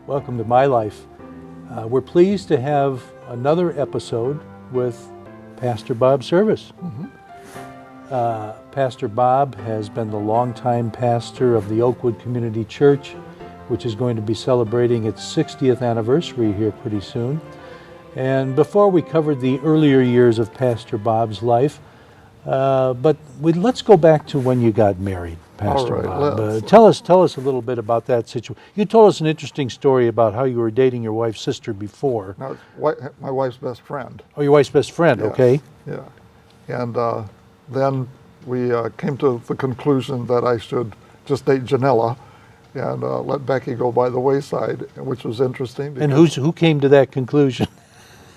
Welcome to My Life. We're pleased to have another episode with Pastor Bob Service. Pastor Bob has been the longtime pastor of the Oakwood Community Church, which is going to be celebrating its 60th anniversary here pretty soon. And before we covered the earlier years of Pastor Bob's life, let's go back to when you got married, Pastor Bob. Tell us a little bit about that situation. You told us an interesting story about how you were dating your wife's sister before. No, my wife's best friend. Oh, your wife's best friend, Yes. Okay. Yeah. And then we came to the conclusion that I should just date Janella and let Becky go by the wayside, which was interesting. And who came to that conclusion?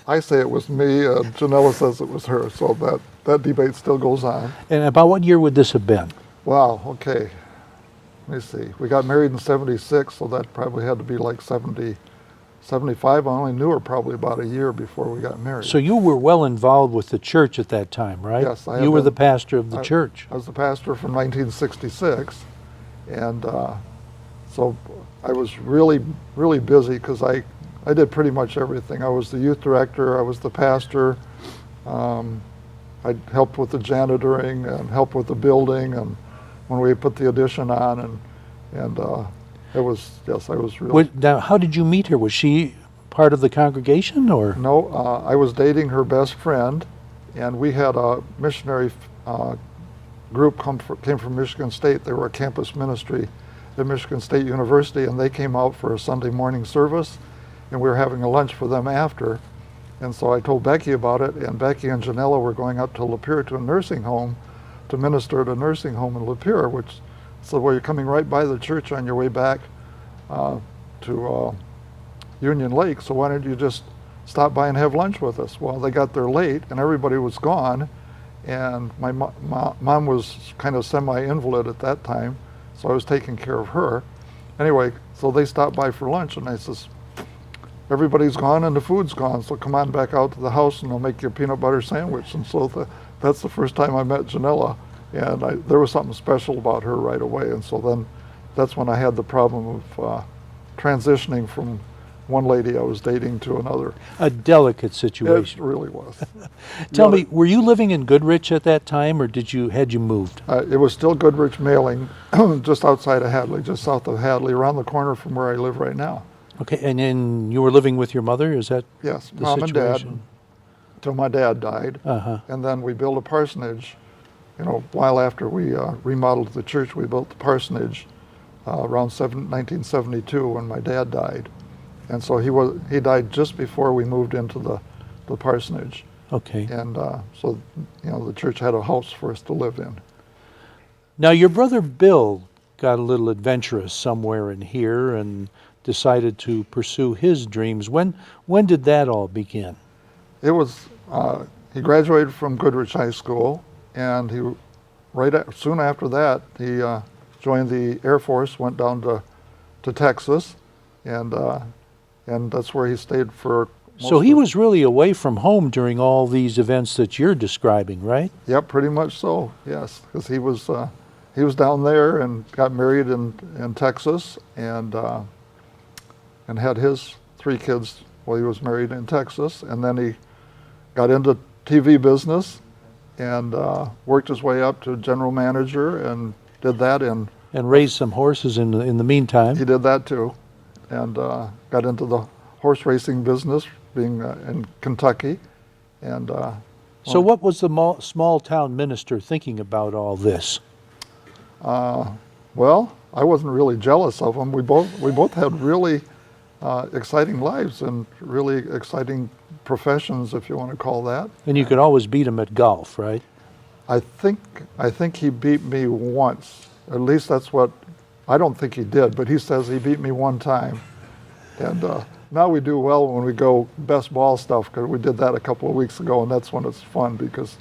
I say it was me, and Janella says it was her, so that debate still goes on. And about what year would this have been? Wow, okay. Let me see. We got married in 76, so that probably had to be like 70, 75. I only knew her probably about a year before we got married. So you were well involved with the church at that time, right? Yes, I You were the pastor of the church. I was the pastor from 1966, and so I was really, really busy because I did pretty much everything. I was the youth director, I was the pastor, I helped with the janitoring and helped with the building, and when we put the addition on, and it was, yes, I was really... Now, how did you meet her? Was she part of the congregation, or? No, I was dating her best friend, and we had a missionary group came from Michigan State. They were a campus ministry at Michigan State University, and they came out for a Sunday morning service, and we were having a lunch for them after. And so I told Becky about it, and Becky and Janella were going up to Lapeer to a nursing home to minister at a nursing home in Lapeer, which, so where you're coming right by the church on your way back to Union Lake, so why don't you just stop by and have lunch with us? Well, they got there late, and everybody was gone, and my mom was kind of semi-invalid at that time, so I was taking care of her. Anyway, so they stopped by for lunch, and I says, everybody's gone and the food's gone, so come on back out to the house and I'll make you a peanut butter sandwich. And so that's the first time I met Janella, and there was something special about her right away. And so then that's when I had the problem of transitioning from one lady I was dating to another. A delicate situation. It really was. Tell me, were you living in Goodrich at that time, or had you moved? It was still Goodrich Mailing, just outside of Hadley, just south of Hadley, around the corner from where I live right now. Okay, and then you were living with your mother, is that Yes, the mom situation? and dad, until my dad died. And then we built a parsonage, a while after we remodeled the church. We built the parsonage around 1972 when my dad died. And so he died just before we moved into the parsonage. Okay. And so, the church had a house for us to live in. Now, your brother Bill got a little adventurous somewhere in here and decided to pursue his dreams. When did that all begin? It was, he graduated from Goodrich High School, and soon after that, he joined the Air Force, went down to Texas, and that's where he stayed for So he was really away from home during all these events that you're describing, right? Yep, pretty much so, yes, because he was down there and got married in Texas, and had his 3 kids while he was married in Texas. And then he got into TV business and worked his way up to general manager and did that and raised some horses in the meantime. He did that too, and got into the horse racing business, being in Kentucky. And so what was the small town minister thinking about all this? Well, I wasn't really jealous of him. We both had really exciting lives and really exciting professions, if you want to call that. And you could always beat him at golf, right? I think he beat me once. At least that's what, I don't think he did, but he says he beat me one time. And now we do well when we go best ball stuff, because we did that a couple of weeks ago, and that's when it's fun, because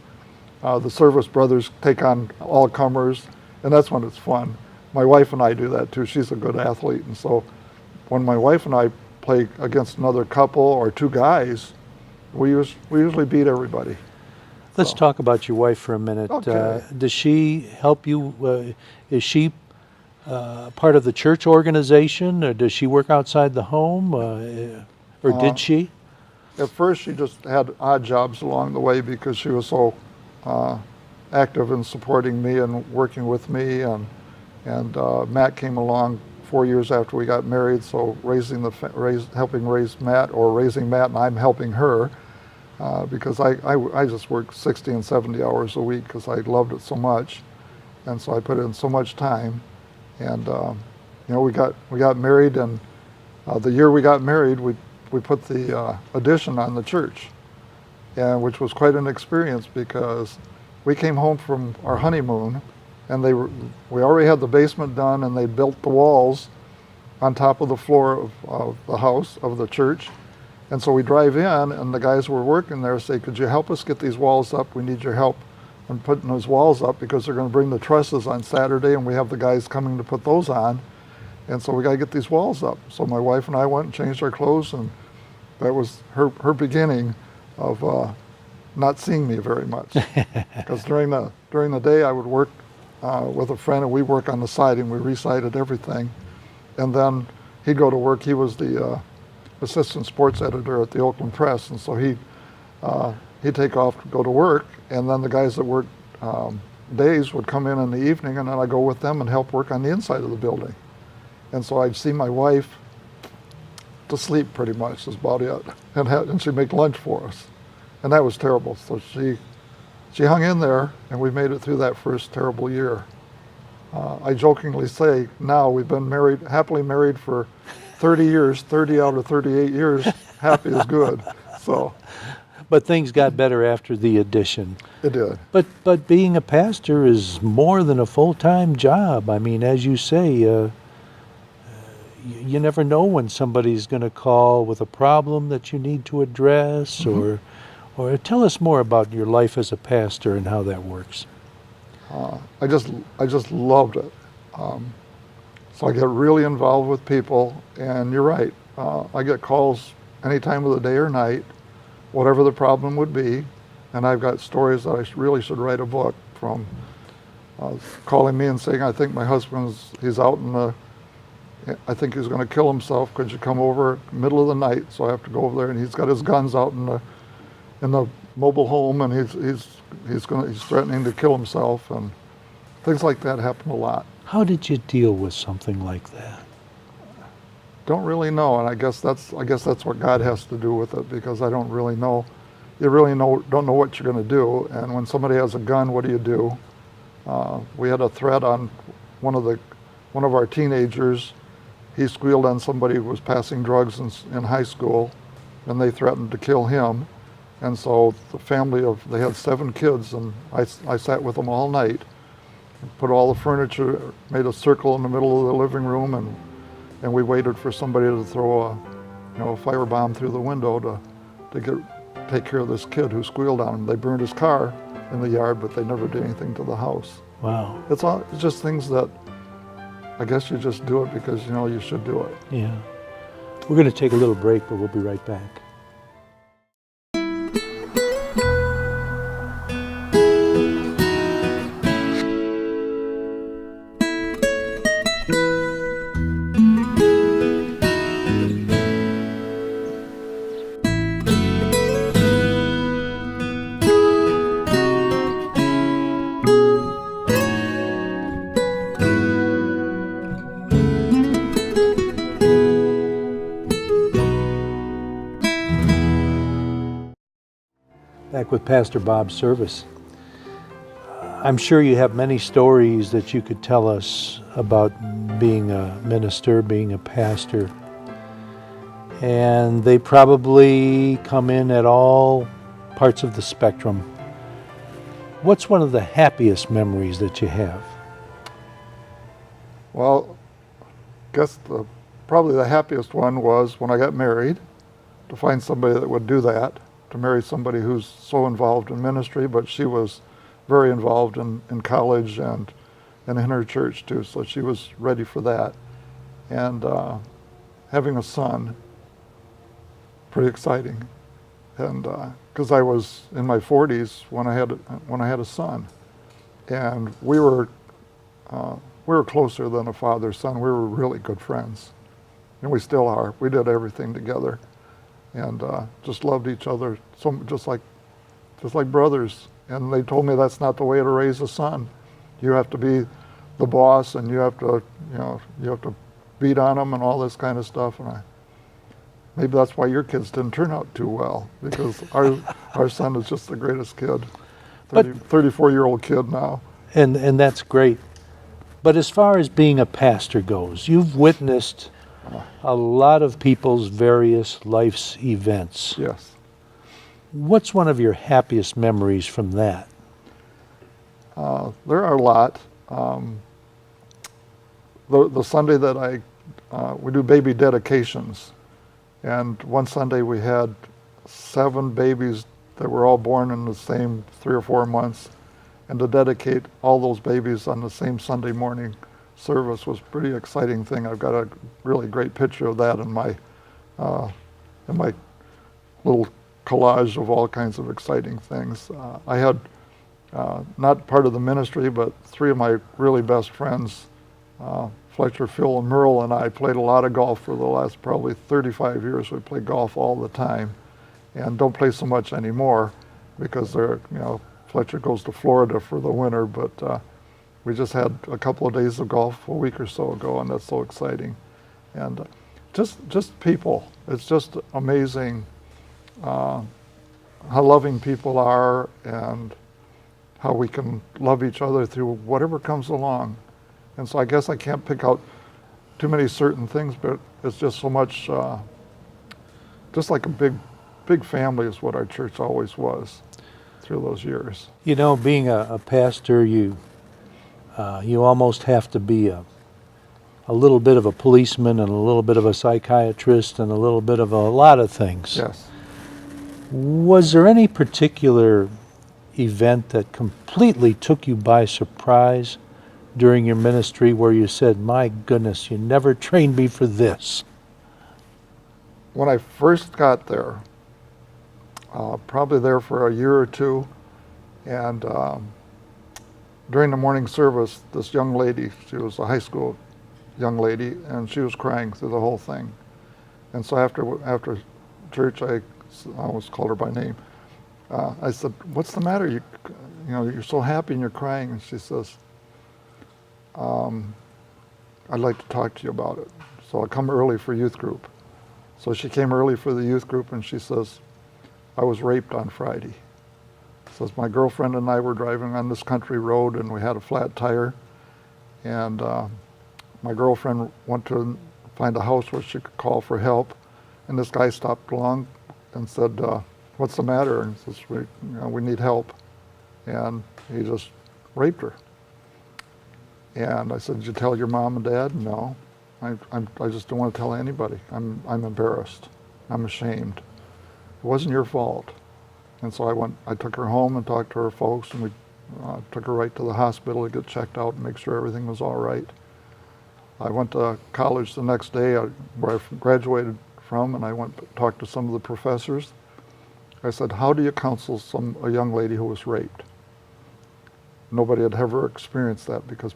the Service brothers take on all comers, and that's when it's fun. My wife and I do that too. She's a good athlete, and so when my wife and I play against another couple or 2 guys, we usually beat everybody. Let's talk about your wife for a minute. Okay. Does she help you? Is she part of the church organization, or does she work outside the home, or did she? At first, she just had odd jobs along the way because she was so active in supporting me and working with me. And Matt came along 4 years after we got married, so helping raise Matt, or raising Matt, and I'm helping her because I just worked 60 and 70 hours a week because I loved it so much, and so I put in so much time. And we got married, and the year we got married, we put the addition on the church, and which was quite an experience because we came home from our honeymoon, and we already had the basement done, and they built the walls on top of the floor of the house of the church. And so we drive in, and the guys who were working there say, "Could you help us get these walls up? We need your help in putting those walls up because they're going to bring the trusses on Saturday, and we have the guys coming to put those on. And so we got to get these walls up." So my wife and I went and changed our clothes, and that was her beginning of not seeing me very much. Because during the day I would work with a friend, and we work on the siding. We resided everything, and then he'd go to work. He was the assistant sports editor at the Oakland Press, and so he'd take off to go to work, and then the guys that worked days would come in the evening, and then I'd go with them and help work on the inside of the building. And so I'd see my wife to sleep pretty much, is about it, and she'd make lunch for us, and that was terrible. So she hung in there, and we made it through that first terrible year. I jokingly say now we've been happily married for 30 years, 30 out of 38 years, happy is good. So. But things got better after the addition. It did. But being a pastor is more than a full-time job. I mean, as you say, you never know when somebody's going to call with a problem that you need to address, or tell us more about your life as a pastor and how that works. I just loved it. So I get really involved with people, and you're right. I get calls any time of the day or night, whatever the problem would be, and I've got stories that I really should write a book from. Calling me and saying, "I think my he's out I think he's going to kill himself. Could you come over middle of the night?" So I have to go over there, and he's got his guns out in the mobile home, and he's threatening to kill himself, and things like that happen a lot. How did you deal with something like that? Don't really know, and I guess that's what God has to do with it, because I don't really know. You really don't know what you're going to do, and when somebody has a gun, what do you do? We had a threat on one of our teenagers. He squealed on somebody who was passing drugs in high school, and they threatened to kill him. And so the they had 7 kids, and I sat with them all night, put all the furniture, made a circle in the middle of the living room, and we waited for somebody to throw a firebomb through the window to take care of this kid who squealed on him. They burned his car in the yard, but they never did anything to the house. Wow. It's just things that I guess you just do it because you know you should do it. Yeah. We're going to take a little break, but we'll be right back. Back with Pastor Bob Service. I'm sure you have many stories that you could tell us about being a minister, being a pastor. And they probably come in at all parts of the spectrum. What's one of the happiest memories that you have? Well, I guess probably the happiest one was when I got married, to find somebody that would do that, to marry somebody who's so involved in ministry, but she was very involved in college and in her church too, so she was ready for that. And having a son, pretty exciting. And because I was in my 40s when I had a son, and we were we were closer than a father-son. We were really good friends, and we still are. We did everything together, and just loved each other, so just like brothers. And they told me that's not the way to raise a son. You have to be the boss, and you have to, you have to beat on them and all this kind of stuff. And maybe that's why your kids didn't turn out too well, because our son is just the greatest kid. 34-year-old kid now. And that's great. But as far as being a pastor goes, you've witnessed a lot of people's various life's events. Yes. What's one of your happiest memories from that? There are a lot. The Sunday that we do baby dedications, and one Sunday we had 7 babies that were all born in the same 3 or 4 months, and to dedicate all those babies on the same Sunday morning service was a pretty exciting thing. I've got a really great picture of that in my little collage of all kinds of exciting things. I had, not part of the ministry, but 3 of my really best friends, Fletcher, Phil, and Merle, and I played a lot of golf for the last probably 35 years. We played golf all the time, and don't play so much anymore because they're, Fletcher goes to Florida for the winter, but we just had a couple of days of golf a week or so ago, and that's so exciting. And just people, it's just amazing how loving people are and how we can love each other through whatever comes along. And so I guess I can't pick out too many certain things, but it's just so much, just like a big family is what our church always was through those years. Being a pastor, you almost have to be a little bit of a policeman and a little bit of a psychiatrist and a little bit of a lot of things. Yes. Was there any particular event that completely took you by surprise during your ministry where you said, my goodness, you never trained me for this? When I first got there, probably there for a year or two, and during the morning service, this young lady, she was a high school young lady, and she was crying through the whole thing. And so after church, I always called her by name. I said, "What's the matter? You're so happy and you're crying." And she says, "I'd like to talk to you about it. So I'll come early for youth group." So she came early for the youth group, and she says, "I was raped on Friday." Says, "My girlfriend and I were driving on this country road, and we had a flat tire, and my girlfriend went to find a house where she could call for help, and this guy stopped along and said, 'What's the matter?' And says, we need help." And he just raped her. And I said, "Did you tell your mom and dad?" "No, I just don't want to tell anybody. I'm embarrassed. I'm ashamed. It wasn't your fault." And so I took her home and talked to her folks, and we took her right to the hospital to get checked out and make sure everything was all right. I went to college the next day where I graduated from, and I went to talk to some of the professors. I said, "How do you counsel a young lady who was raped?" Nobody had ever experienced that, because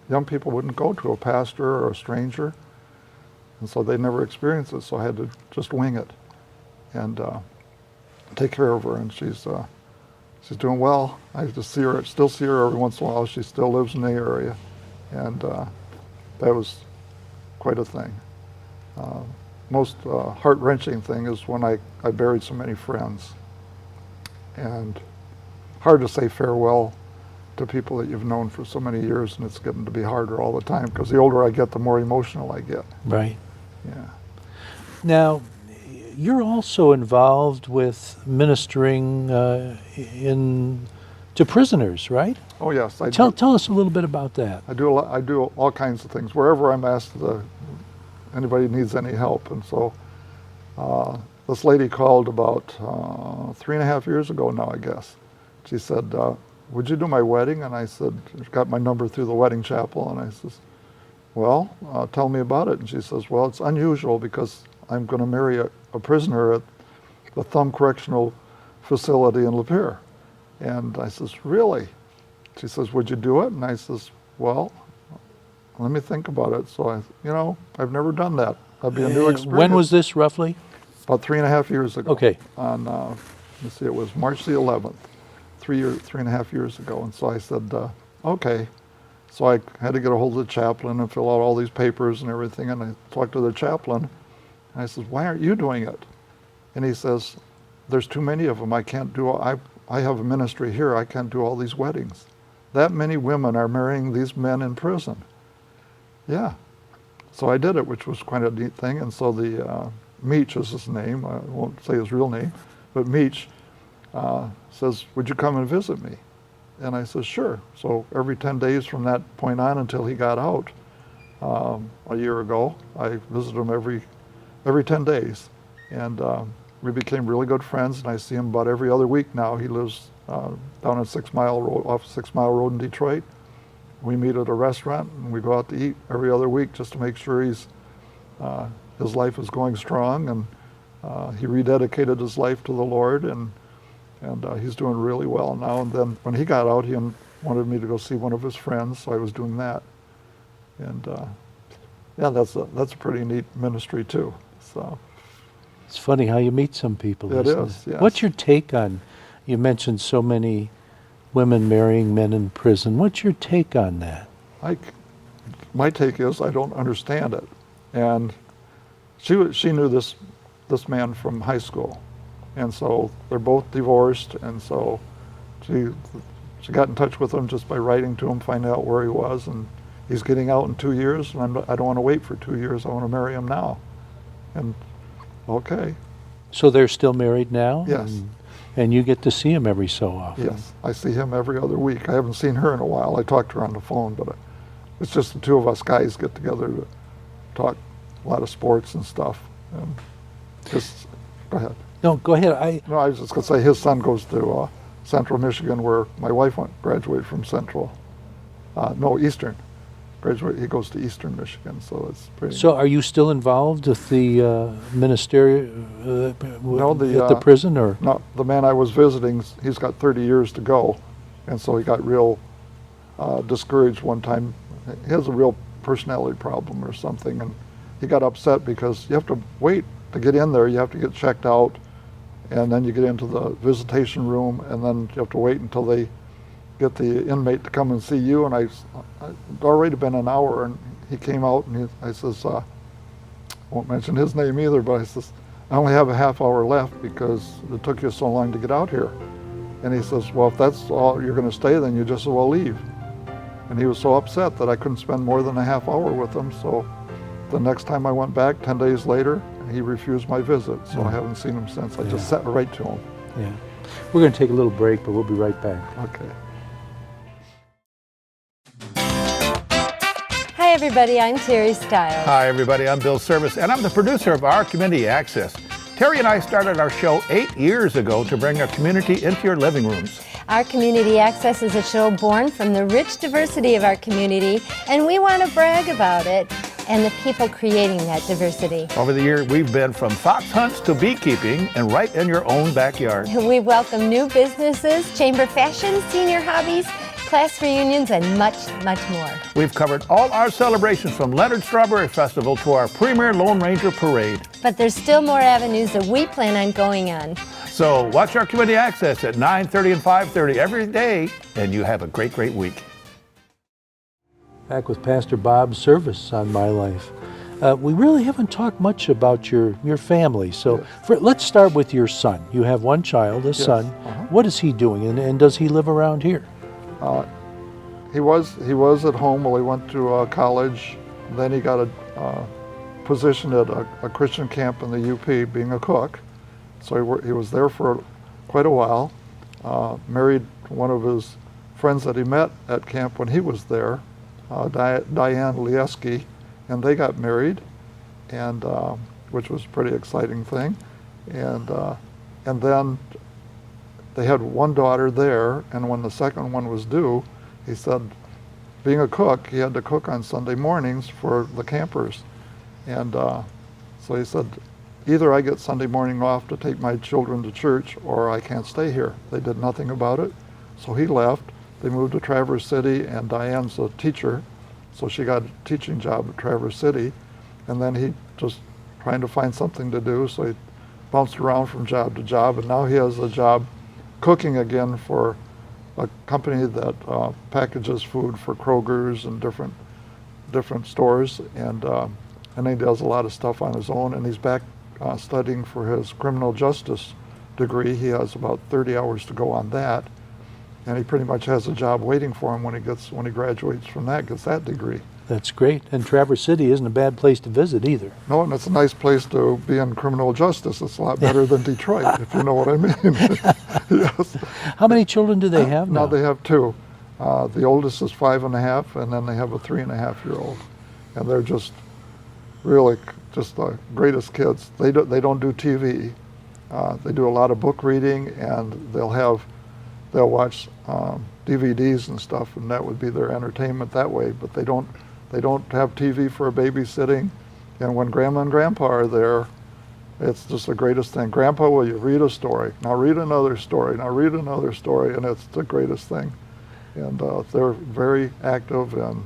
young people wouldn't go to a pastor or a stranger, and so they never experienced it, so I had to just wing it and take care of her. And she's doing well. I still see her every once in a while. She still lives in the area, and that was quite a thing. Most heart-wrenching thing is when I buried so many friends, and hard to say farewell to people that you've known for so many years, and it's getting to be harder all the time, because the older I get, the more emotional I get. Right. Yeah. Now, you're also involved with ministering to prisoners, right? Oh yes, I Tell do. us a little bit about that. I do all kinds of things wherever I'm asked. Anybody needs any help, and so this lady called about 3.5 years ago now, I guess. She said, "Would you do my wedding?" And I said, she got my number through the wedding chapel, and I says, "Well, tell me about it." And she says, "Well, it's unusual because I'm going to marry a prisoner at the Thumb Correctional Facility in Lapeer." And I says, "Really?" She says, "Would you do it?" And I says, well, let me think about it. So I've never done that. That'd be a new experience. When was this roughly? About 3.5 years ago. Okay. On, let's see, it was March the 11th, 3.5 years ago. And so I said, okay. So I had to get a hold of the chaplain and fill out all these papers and everything. And I talked to the chaplain. And I said, why aren't you doing it? And he says, there's too many of them. I can't do, I have a ministry here. I can't do all these weddings. That many women are marrying these men in prison. Yeah. So I did it, which was quite a neat thing. And so the Meach is his name. I won't say his real name, but Meach says, would you come and visit me? And I said, sure. So every 10 days from that point on until he got out a year ago, I visited him every 10 days. And we became really good friends, and I see him about every other week now. He lives down on 6 Mile Road, off 6 Mile Road in Detroit. We meet at a restaurant, and we go out to eat every other week just to make sure his life is going strong. And he rededicated his life to the Lord, and he's doing really well now. And then when he got out, he wanted me to go see one of his friends, so I was doing that. And yeah, that's a pretty neat ministry too. So It's funny how you meet some people. It isn't is, it? yes. What's your take on, you mentioned so many women marrying men in prison. What's your take on that? My take is I don't understand it. And she knew this man from high school, and so they're both divorced, and so she got in touch with him just by writing to him, finding out where he was, and he's getting out in 2 years, and I don't want to wait for 2 years. I want to marry him now. And okay. So they're still married now? Yes. And you get to see him every so often? Yes, I see him every other week. I haven't seen her in a while. I talked to her on the phone, but it's just the two of us guys get together to talk a lot of sports and stuff. And just, go ahead. No, go ahead. No, I was just going to say his son goes to Central Michigan, where my wife graduated from Central. No, Eastern. He goes to Eastern Michigan, so it's pretty. So are you still involved with the ministerial at the prison, or? No, the man I was visiting, he's got 30 years to go, and so he got real discouraged one time. He has a real personality problem or something, and he got upset because you have to wait to get in there. You have to get checked out, and then you get into the visitation room, and then you have to wait until they get the inmate to come and see you. And I'd already been an hour, and he came out, and I says, I won't mention his name either, but I says, I only have a half hour left because it took you so long to get out here. And he says, well, if that's all you're going to stay, then you just as well leave. And he was so upset that I couldn't spend more than a half hour with him. So the next time I went back, 10 days later, he refused my visit. So I haven't seen him since. I just sat right to him. Yeah. We're going to take a little break, but we'll be right back. Okay. Hi everybody, I'm Terry Stiles. Hi everybody, I'm Bill Service, and I'm the producer of Our Community Access. Terry and I started our show 8 years ago to bring our community into your living rooms. Our Community Access is a show born from the rich diversity of our community, and we want to brag about it and the people creating that diversity. Over the years, we've been from fox hunts to beekeeping and right in your own backyard. We welcome new businesses, chamber fashion, senior hobbies, class reunions, and much, much more. We've covered all our celebrations from Leonard Strawberry Festival to our premier Lone Ranger Parade. But there's still more avenues that we plan on going on. So watch Our Community Access at 9:30 and 5:30 every day, and you have a great, great week. Back with Pastor Bob Service on My Life. We really haven't talked much about your family, so let's start with your son. You have one child, a son. What is he doing, and does he live around here? He was at home while he went to college. Then he got a position at a Christian camp in the UP, being a cook. So he was there for quite a while. Married one of his friends that he met at camp when he was there, Diane Lieski, and they got married, and which was a pretty exciting thing. And then they had one daughter there, and when the second one was due, he said, being a cook, he had to cook on Sunday mornings for the campers. And so he said, either I get Sunday morning off to take my children to church, or I can't stay here. They did nothing about it. So he left. They moved to Traverse City, and Diane's a teacher, so she got a teaching job at Traverse City. And then he just trying to find something to do, so he bounced around from job to job, and now he has a job cooking again for a company that packages food for Kroger's and different stores, and he does a lot of stuff on his own, and he's back studying for his criminal justice degree. He has about 30 hours to go on that, and he pretty much has a job waiting for him when he graduates from that, gets that degree. That's great. And Traverse City isn't a bad place to visit either. No, and it's a nice place to be in criminal justice. It's a lot better than Detroit, if you know what I mean. Yes. How many children do they have now? Now they have two. The oldest is 5.5, and then they have a 3.5-year-old. And they're just really just the greatest kids. They don't do TV. They do a lot of book reading, and they'll watch DVDs and stuff, and that would be their entertainment that way. But they don't have TV for a babysitting. And when Grandma and Grandpa are there, it's just the greatest thing. Grandpa, will you read a story? Now read another story. Now read another story, and it's the greatest thing. And they're very active and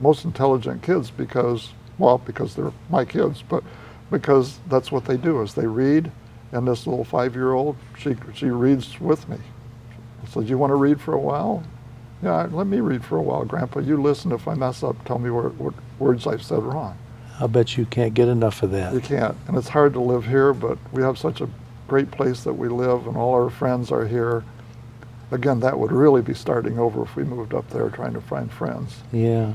most intelligent kids because they're my kids, but because that's what they do is they read. And this little 5-year-old, she reads with me. So do you want to read for a while? Yeah, let me read for a while, Grandpa. You listen. If I mess up, tell me what words I've said wrong. I'll bet you can't get enough of that. You can't. And it's hard to live here, but we have such a great place that we live, and all our friends are here. Again, that would really be starting over if we moved up there trying to find friends. Yeah.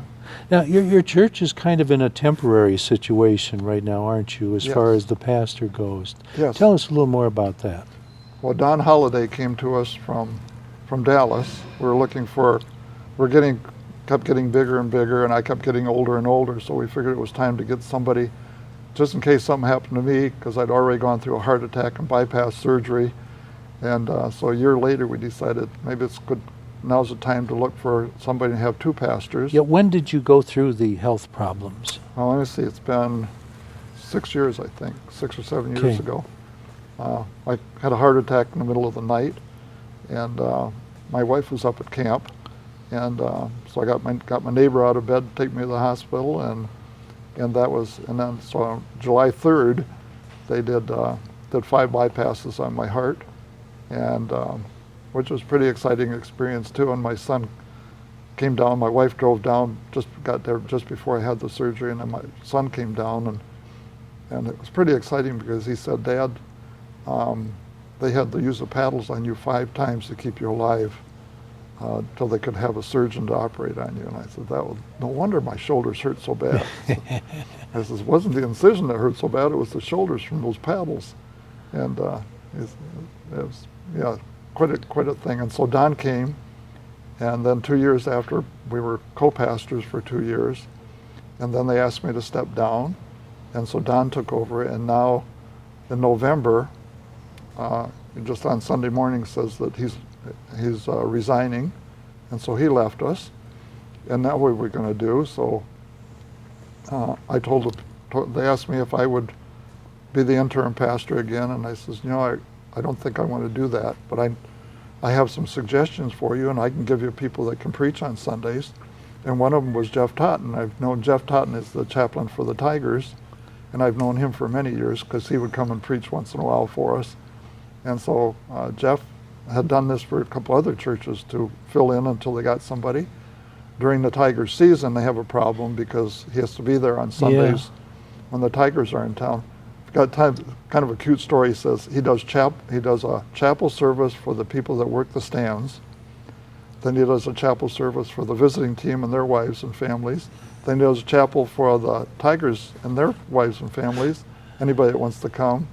Now, your church is kind of in a temporary situation right now, aren't you, as Yes. far as the pastor goes? Yes. Tell us a little more about that. Well, Don Holliday came to us from Dallas. Kept getting bigger and bigger, and I kept getting older and older, so we figured it was time to get somebody, just in case something happened to me, because I'd already gone through a heart attack and bypass surgery. And so a year later, we decided maybe it's good. Now's the time to look for somebody to have two pastors. Yeah, when did you go through the health problems? Well, let me see. It's been 6 years, I think, 6 or 7 years Okay. ago. I had a heart attack in the middle of the night, and my wife was up at camp, and so I got my neighbor out of bed to take me to the hospital, and then so on July 3rd, they did 5 bypasses on my heart, and which was a pretty exciting experience too. And my son came down. My wife drove down, got there just before I had the surgery, and then my son came down, and it was pretty exciting because he said, "Dad, they had to use the paddles on you 5 times to keep you alive till they could have a surgeon to operate on you." And I said, no wonder my shoulders hurt so bad. I said, it wasn't the incision that hurt so bad, it was the shoulders from those paddles. And it was quite a thing. And so Don came, and then 2 years after, we were co-pastors for 2 years, and then they asked me to step down, and so Don took over, and now in November, just on Sunday morning, says that he's resigning, and so he left us. And now what we're going to do? So I they asked me if I would be the interim pastor again, and I says, I don't think I want to do that, but I have some suggestions for you, and I can give you people that can preach on Sundays. And one of them was Jeff Totten. I've known Jeff Totten is the chaplain for the Tigers, and I've known him for many years because he would come and preach once in a while for us. And so Jeff had done this for a couple other churches to fill in until they got somebody. During the Tigers season, they have a problem because he has to be there on Sundays when the Tigers are in town. Got kind of a cute story. He says he does a chapel service for the people that work the stands. Then he does a chapel service for the visiting team and their wives and families. Then he does a chapel for the Tigers and their wives and families. Anybody that wants to come.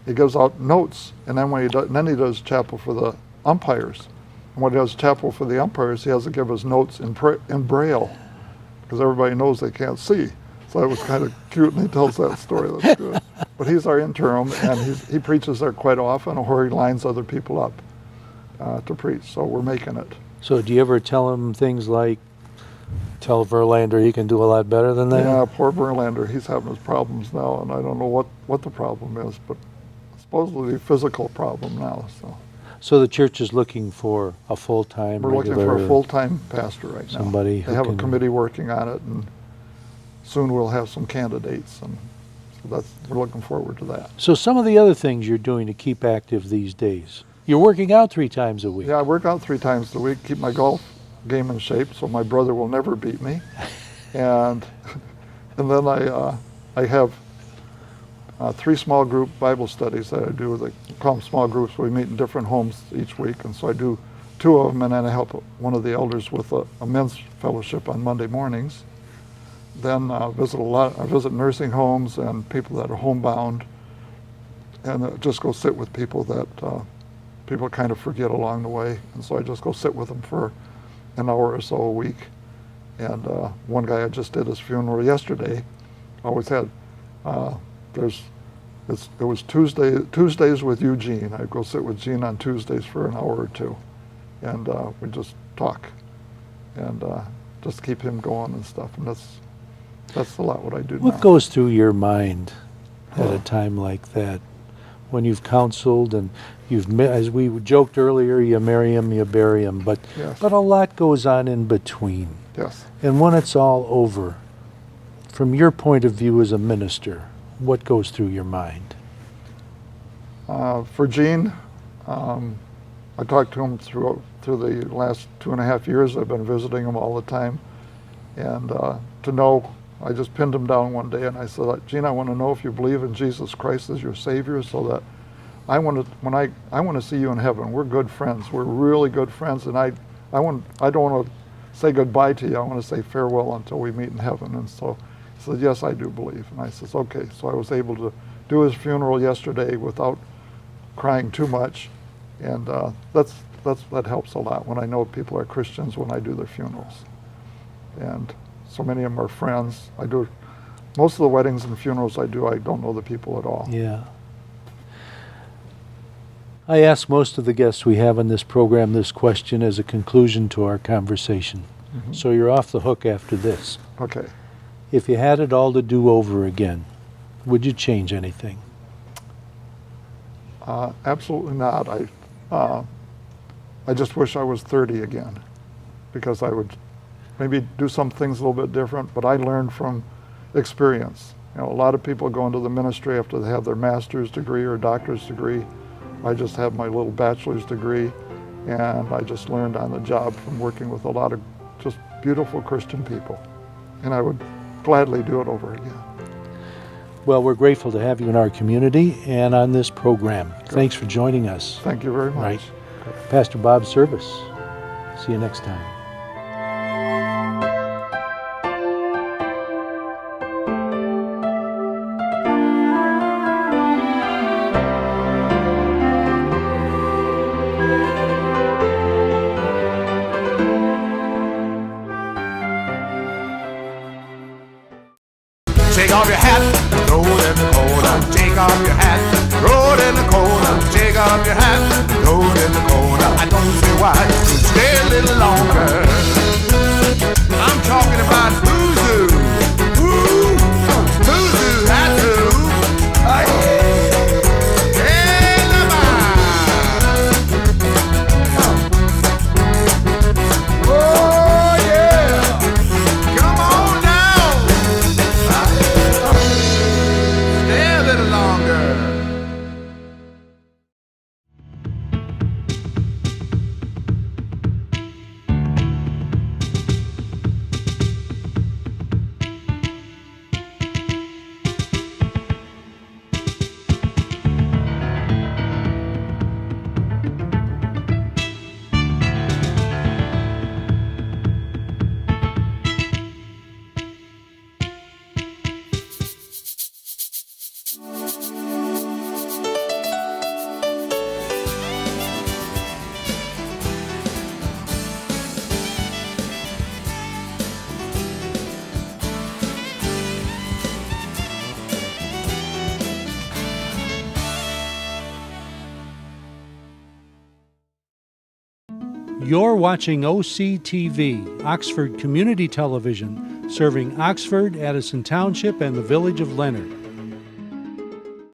He gives out notes, and then he does chapel for the umpires. And when he does chapel for the umpires, he has to give his notes in Braille, because everybody knows they can't see. So it was kind of cute, and he tells that story. That's good. But he's our interim, and he preaches there quite often, or he lines other people up to preach. So we're making it. So do you ever tell him things like, tell Verlander he can do a lot better than that? Yeah, poor Verlander. He's having his problems now, and I don't know what the problem is, but supposedly a physical problem now. So the church is looking for a full-time, We're looking for a regular- full-time pastor right now. Somebody who They have a can- committee working on it, and soon we'll have some candidates, and so we're looking forward to that. So some of the other things you're doing to keep active these days. You're working out 3 times a week. Yeah, I work out 3 times a week, keep my golf game in shape so my brother will never beat me. And then I have 3 small group Bible studies that I do. They call them small groups. We meet in different homes each week, and so I do 2 of them, and then I help one of the elders with a men's fellowship on Monday mornings. Then I visit nursing homes and people that are homebound, and just go sit with people that people kind of forget along the way. And so I just go sit with them for an hour or so a week. And one guy I just did his funeral yesterday. Always had it was Tuesdays with Eugene. I go sit with Gene on Tuesdays for an hour or 2, and we just talk and just keep him going and stuff. And that's a lot what I do now. What goes through your mind at a time like that, when you've counseled and as we joked earlier, you marry him, you bury him, but Yes. a lot goes on in between. Yes. And when it's all over, from your point of view as a minister, what goes through your mind? For Gene, I talked to him through the last 2.5 years. I've been visiting him all the time, and to know, I just pinned him down one day and I said, Gene, I want to know if you believe in Jesus Christ as your Savior, so that I want to see you in heaven. We're good friends. We're really good friends, and I don't want to say goodbye to you. I want to say farewell until we meet in heaven. And so he said, yes, I do believe. And I says, okay. So I was able to do his funeral yesterday without crying too much, and that helps a lot when I know people are Christians when I do their funerals. And so many of them are friends. Most of the weddings and funerals I do, I don't know the people at all. Yeah. I ask most of the guests we have on this program this question as a conclusion to our conversation. Mm-hmm. So you're off the hook after this. Okay. If you had it all to do over again, would you change anything? Absolutely not. I just wish I was 30 again, because I would maybe do some things a little bit different, but I learned from experience. A lot of people go into the ministry after they have their master's degree or doctor's degree. I just have my little bachelor's degree, and I just learned on the job from working with a lot of just beautiful Christian people. And I would gladly do it over again. Well, we're grateful to have you in our community and on this program. Thanks for joining us. Thank you very much. Right. Pastor Bob Service. See you next time. Take off your hat, throw it in the corner. Take off your hat, throw it in the corner. Take off your hat, throw it in the corner. I don't see why you stay a little longer. I'm talking about Boozy. Ooh, Boozy, that's who. Hey, oh yeah, come on down. Stay a little longer. You're watching OCTV, Oxford Community Television, serving Oxford, Addison Township, and the village of Leonard.